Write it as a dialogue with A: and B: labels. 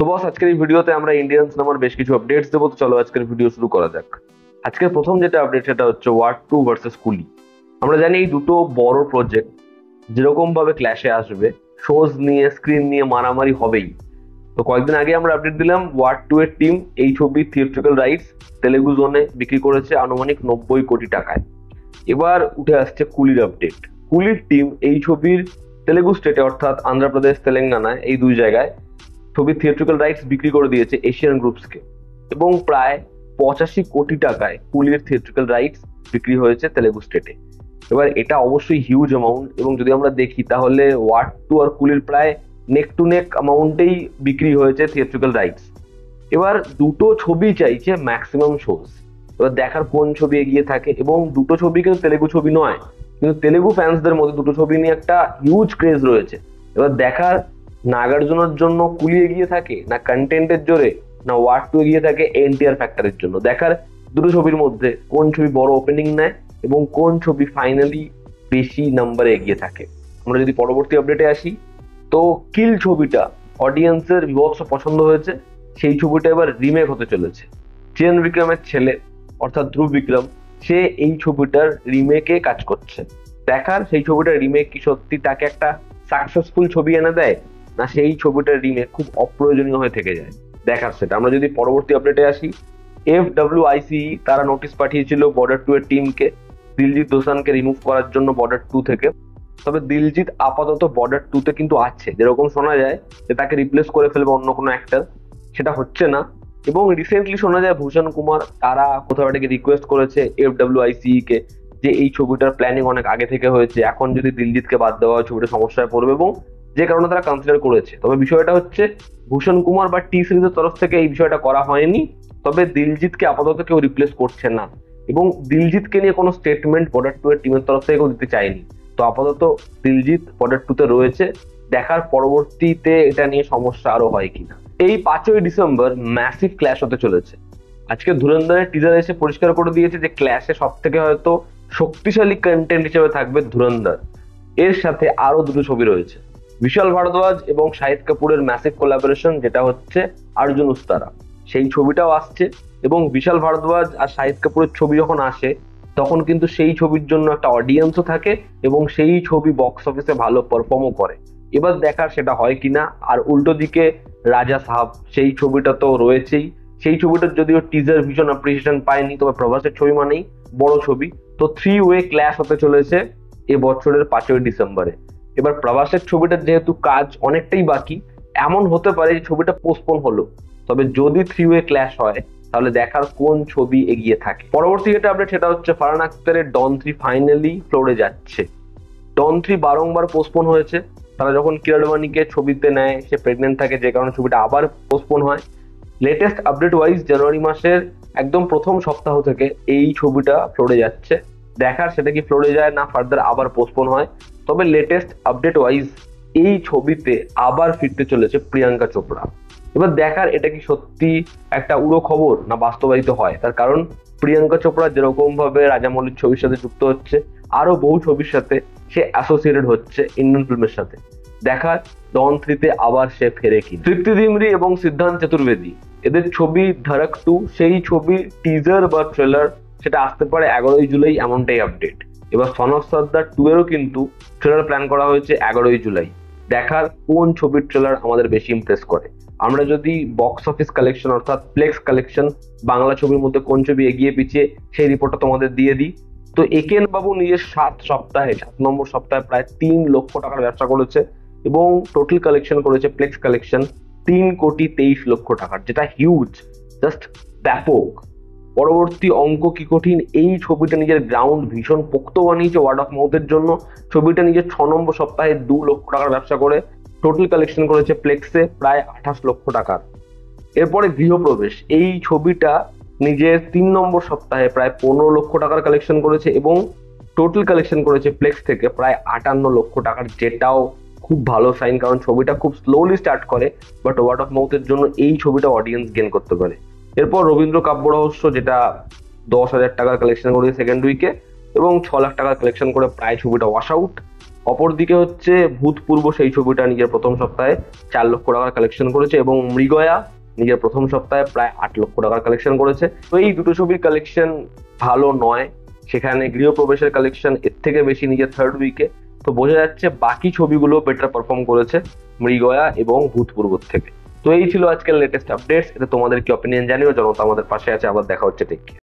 A: তো বস, আজকের এই ভিডিওতে আমরা ইন্ডিয়ান সিনেমার বেশ কিছু আপডেটস দেবো। তো চলো আজকের ভিডিও শুরু করা যাক। আজকের প্রথম যেটা আপডেট সেটা হচ্ছে ওয়ার 2 ভার্সেস কুলি। আমরা জানি এই দুটো বড় প্রজেক্ট যেরকম ভাবে ক্ল্যাশে আসবে, শোজ নিয়ে স্ক্রিন নিয়ে মারামারি হবেই। তো কয়েকদিন আগে আমরা আপডেট দিলাম ওয়ার 2 এর টিম এই ছবির থিয়েট্রিক্যাল রাইটস তেলেগু জোনে বিক্রি করেছে আনুমানিক 90 কোটি টাকায়। এবার উঠে আসছে কুলির আপডেট। কুলির টিম এই ছবির তেলেগু স্টেটে অর্থাৎ অন্ধ্রপ্রদেশ তেলেঙ্গানায় এই দুই জায়গায় ছবির থিয়েট্রিক্যাল রাইটস বিক্রি করে দিয়েছে এশিয়ান গ্রুপসকে, এবং প্রায় 85 কোটি টাকায় কুলির থিয়েট্রিক্যাল রাইটস বিক্রি হয়েছে তেলেগু স্টেটে। এবার এটা অবশ্যই হিউজ অ্যামাউন্ট, এবং যদি আমরা দেখি তাহলে ওয়ার 2 আর কুলির প্রায় নেক টু নেক অ্যামাউন্টেই বিক্রি হয়েছে থিয়েট্রিক্যাল রাইটস। এবার দুটো ছবি চাইছে ম্যাক্সিমাম শোজ। এবার দেখার কোন ছবি এগিয়ে থাকে, এবং দুটো ছবি কিন্তু তেলেগু ছবি নয়, কিন্তু তেলেগু ফ্যান্সদের মধ্যে দুটো ছবি নিয়ে একটা হিউজ ক্রেজ রয়েছে। এবার দেখার নাগার্জুনের জন্য কুলি এগিয়ে থাকে, না কন্টেন্টের জোরে, না ওয়ার 2 এগিয়ে থাকে এনটিআর ফ্যাক্টরের জন্য। দেখার দুটো ছবির মধ্যে কোন ছবি বড় ওপেনিং নেয় এবং কোন ছবি ফাইনালি বেশি নাম্বারে এগিয়ে থাকে। আমরা যদি পরবর্তী আপডেটে আসি, তো কিল ছবিটা অডিয়েন্সের বিভৎস পছন্দ হয়েছে। সেই ছবিটা এবার রিমেক হতে চলেছে। চিয়ান বিক্রমের ছেলে অর্থাৎ ধ্রুব বিক্রম, সে এই ছবিটার রিমেকে কাজ করছে। দেখার সেই ছবিটার রিমেক কি সত্যি তাকে একটা সাকসেসফুল ছবি এনে দেয়, না সেই ছবিটার রিমেক খুব অপ্রয়োজনীয় হয়ে থেকে যায়। দেখার সেটা। আমরা যদি পরবর্তী আপডেটে আসি, FWICE তারা নোটিশ পাঠিয়েছিল বর্ডার 2 এর টিমকে দিলজিৎ দোসানকে রিমুভ করার জন্য বর্ডার 2 থেকে। তবে দিলজিৎ আপাতত বর্ডার 2 তে কিন্তু আছে, যেরকম শোনা যায় যে তাকে রিপ্লেস করে ফেলবে অন্য কোনো অ্যাক্টর, সেটা হচ্ছে না। এবং রিসেন্টলি শোনা যায় ভূষণ কুমার তারা কোথাও এটাকে রিকোয়েস্ট করেছে FWICE কে যে এই ছবিটার প্ল্যানিং অনেক আগে থেকে হয়েছে, এখন যদি দিলজিৎকে বাদ দেওয়া হয় ছবিটা সমস্যায় পড়বে, এবং যে কারণে তারা কনসিডার করেছে। তবে বিষয়টা হচ্ছে ভূষণ কুমার বা টি সিরিজের তরফ থেকে এই বিষয়টা করা হয়নি। তবে দিলজিৎকে আপাতত কেউ রিপ্লেস করছে না, এবং দিলজিৎকে নিয়ে কোনো স্টেটমেন্ট বর্ডার 2 এর টিমের তরফ থেকে কেউ দিতে চায়নি। তো আপাতত দিলজিৎ বর্ডার 2 তে রয়েছে। দেখার পরবর্তীতে এটা নিয়ে সমস্যা আরো হয় কিনা। এই 5ই ডিসেম্বর ম্যাসিভ ক্ল্যাশ হতে চলেছে। আজকে ধুরন্ধরের টিজার এসে পরিষ্কার করে দিয়েছে যে ক্ল্যাশে সব থেকে হয়তো শক্তিশালী কন্টেন্ট হিসেবে থাকবে ধুরন্ধর। এর সাথে আরো দুটো ছবি রয়েছে, বিশাল ভারদ্বাজ এবং শাহিদ কাপুরের ম্যাসিভ কোলাবোরেশন, যেটা হচ্ছে আর্জুন উস্তারা। সেই ছবিটাও আসছে, এবং বিশাল ভারদ্বাজ আর শাহিদ কাপুরের ছবি যখন আসে তখন কিন্তু সেই ছবির জন্য একটা অডিয়েন্সও থাকে, এবং সেই ছবি বক্স অফিসে ভালো পারফর্মও করে। এবার দেখার সেটা হয় কিনা। আর উল্টো দিকে রাজা সাহাব, সেই ছবিটা তো রয়েছেই। সেই ছবিটার যদিও টিজার ভীষণ অ্যাপ্রিসিয়েশন পায়নি, তবে প্রভাসের ছবি মানেই বড় ছবি। তো 3 ওয়ে ক্ল্যাশ হতে চলেছে এ বছরের 5ই ডিসেম্বরে। এবার প্রভাসের ছবিটার যেহেতু কাজ অনেকটাই বাকি, এমন হতে পারে যে ছবিটা পোস্টপোন হলো। তবে যদি 3 ওয়ে ক্ল্যাশ হয় তাহলে দেখার কোন ছবি এগিয়ে থাকে। পরবর্তী যেটা আপডেট সেটা হচ্ছে ফারহান আখতারের ডন 3 ফাইনালি ফ্লোরে যাচ্ছে। ডন 3 বারংবার পোস্টপোন হয়েছে। তারা যখন কিরণ আডবাণীকে ছবিতে নেয় সে প্রেগনেন্ট থাকে, যে কারণে ছবিটা আবার পোস্টপোন হয়। লেটেস্ট আপডেট ওয়াইজ জানুয়ারি মাসের একদম প্রথম সপ্তাহ থেকে এই ছবিটা ফ্লোরে যাচ্ছে। দেখার সেটা কি ফ্লোরে যায় না ফার্দার আবার পোস্টপোন হয়। তবে লেটেস্ট আপডেট ওয়াইজ এই ছবিতে আবার ফিরতে চলেছে প্রিয়াঙ্কা চোপড়া। এবার দেখার এটা কি সত্যি একটা উড়ো খবর না বাস্তবায়িত হয়। তার কারণ প্রিয়াঙ্কা চোপড়া যেরকম ভাবে রাজামৌলির ছবির সাথে যুক্ত হচ্ছে, আরো বহু ছবির সাথে সে অ্যাসোসিয়েটেড হচ্ছে ইন্ডিয়ান ফিল্মের সাথে। দেখার ডন 3 তে আবার সে ফেরে কি। তৃপ্তি ডিমরি এবং সিদ্ধান্ত চতুর্বেদী এদের ছবি ধড়ক 2, সেই ছবি টিজার বা ট্রেলার সেটা আসতে পারে 11ই জুলাই, এমনটাই আপডেট। এবার সন অফ সর্দার 2 এরও কিন্তু ট্রেলার প্ল্যান করা হয়েছে 11ই জুলাই। দেখার কোন ছবির ট্রেলার আমাদের বেশি ইমপ্রেস করে। আমরা যদি বক্স অফিস কালেকশন অর্থাৎ প্লেক্স কালেকশন বাংলা ছবির মধ্যে কোন ছবি এগিয়ে পিছিয়ে সেই রিপোর্টটা তোমাদের দিয়ে দিই, তো একেন বাবু নিজের 7 নম্বর সপ্তাহে প্রায় 3 লক্ষ টাকার ব্যবসা করেছে, এবং টোটাল কালেকশন করেছে প্লেক্স কালেকশন 3,23,00,000 টাকার, যেটা হিউজ, জাস্ট ব্যাপক। পরবর্তী অঙ্ক কি কঠিন, এই ছবিটা নিজের গ্রাউন্ড ভীষণ পোক্ত বানিয়েছে ওয়ার্ড অফ মাউথের জন্য। ছবিটা নিজের 6 নম্বর সপ্তাহে 2 লক্ষ টাকার ব্যবসা করে টোটাল কালেকশন করেছে প্লেক্সে প্রায় 28 লক্ষ টাকার। এরপরে গৃহপ্রবেশ, এই ছবিটা নিজের 3 নম্বর সপ্তাহে প্রায় 15 লক্ষ টাকার কালেকশন করেছে, এবং টোটাল কালেকশন করেছে প্লেক্স থেকে প্রায় 58 লক্ষ টাকার, যেটাও খুব ভালো সাইন। কারণ ছবিটা খুব স্লোলি স্টার্ট করে, বাট ওয়ার্ড অফ মাউথের জন্য এই ছবিটা অডিয়েন্স গেন করতে পারে। এরপর রবীন্দ্র কাব্য রহস্য, যেটা 10,000 টাকার কালেকশন করেছে সেকেন্ড উইকে, এবং 6 লাখ টাকার কালেকশন করে প্রায় ছবিটা ওয়াশ আউট। অপরদিকে হচ্ছে ভূতপূর্ব সেই ছবিটা নিজের প্রথম সপ্তাহে 4 লক্ষ টাকার কালেকশন করেছে এবং মৃগয়া নিজের প্রথম সপ্তাহে প্রায় 8 লক্ষ টাকার কালেকশন করেছে। তো এই দুটো ছবির কালেকশন ভালো নয়, সেখানে গৃহপ্রবেশের কালেকশন এর থেকে বেশি নিজের থার্ড উইকে। তো বোঝা যাচ্ছে বাকি ছবিগুলো বেটার পারফর্ম করেছে মৃগয়া এবং ভূতপূর্ব থেকে। তো এই ছিল আজকের লেটেস্ট আপডেটস। এটা তোমাদের কি অপিনিয়ন জানিও, জনতা আমাদের পাশে আছে। আবার দেখা হচ্ছে, টেক কেয়ার।